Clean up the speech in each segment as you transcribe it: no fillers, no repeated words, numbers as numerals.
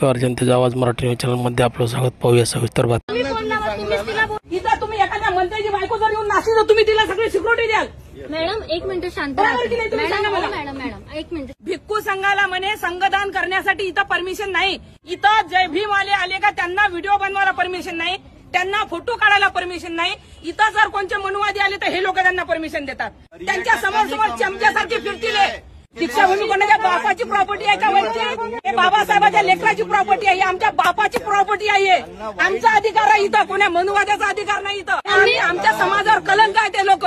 नमस्कार, जनतेचा आवाज मराठी न्यूज चॅनल मध्ये आपलं स्वागत. पाहूया सविस्तर बातमी. इथं तुम्ही एखाद्या मंत्र्याची बायको जर येऊन नाचली तर तुम्ही तिला सगळी सिक्युरिटी द्याल. मॅडम एक मिनिट शांत बरोबर की नाही तुम्ही सांगा मला. मॅडम एक मिनिट. भिक्खू संघाला म्हणे संघदान करण्यासाठी इथं परमिशन नाही. इथं जय भीम आले का त्यांना व्हिडिओ बनवायला परमिशन नाही, त्यांना फोटो काढायला परमिशन नाही. इथं जर कोणते मनुवादी आले तर हे लोक त्यांना परमिशन देतात. त्यांच्या समोर चमच्यासारखे फिरतील. दीक्षाभूमी कोणाच्या बापाची प्रॉपर्टी आहे का वरची? हे बाबासाहेबांच्या लेकराची प्रॉपर्टी आहे, आमच्या बापाची प्रॉपर्टी आहे. आमचा अधिकार आहे इथं, कोणा मनुवाद्याचा अधिकार नाही इथं. आणि आमच्या समाजावर कलंक आहे ते लोक.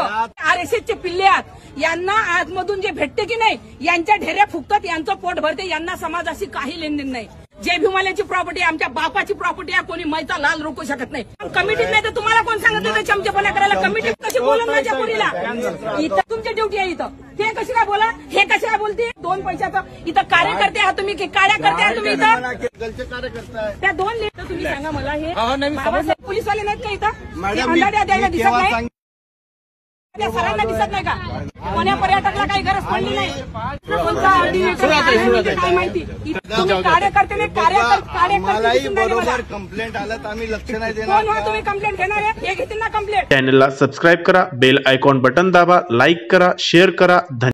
RSSचे पिल्ले आहेत, यांना आजमधून जे भेटते की नाही यांच्या ढेऱ्या फुकतात, यांचं पोट भरते, यांना समाजाशी काही लेनदेन नाही. जय भीमाल्याची प्रॉपर्टी आहे, आमच्या बापाची प्रॉपर्टी आहे, कोणी मैचा लाल रोखू शकत नाही. कमिटीत नाही तर तुम्हाला कोण सांगत नाही चमचेपणा करायला? कमिटीत कशी बोलून माझ्या पोरीला? इथं तुमची ड्युटी आहे. इथं ते कशी काय बोला, हे कशी काय बोलते? दोन पैशाचं इथं कार्यकर्ते आहात तुम्ही, की कार्यकर्ते आहात तुम्ही इथं? त्या दोन लिटर तुम्ही सांगा मला. हे बाबासाहेब पोलीसवाले नाहीत का इथं? अंधाड्या द्यायला दिसत नाही? त्या सरांना दिसत नाही का? कोण्या पर्यटकाला काही गरज पडली नाही? कोणता काय माहिती? तुम्ही कार्यकर्ते नाही, कार्यकर्ते कंप्लेंट आलं तर आम्ही लक्ष नाही देणार. कोण हो तुम्ही कंप्लेंट घेणार आहे? हे घेतील ना कंप्लेंट. चॅनलला सबस्क्राईब करा, बेल आयकॉन बटन दाबा, लाईक करा, शेअर करा.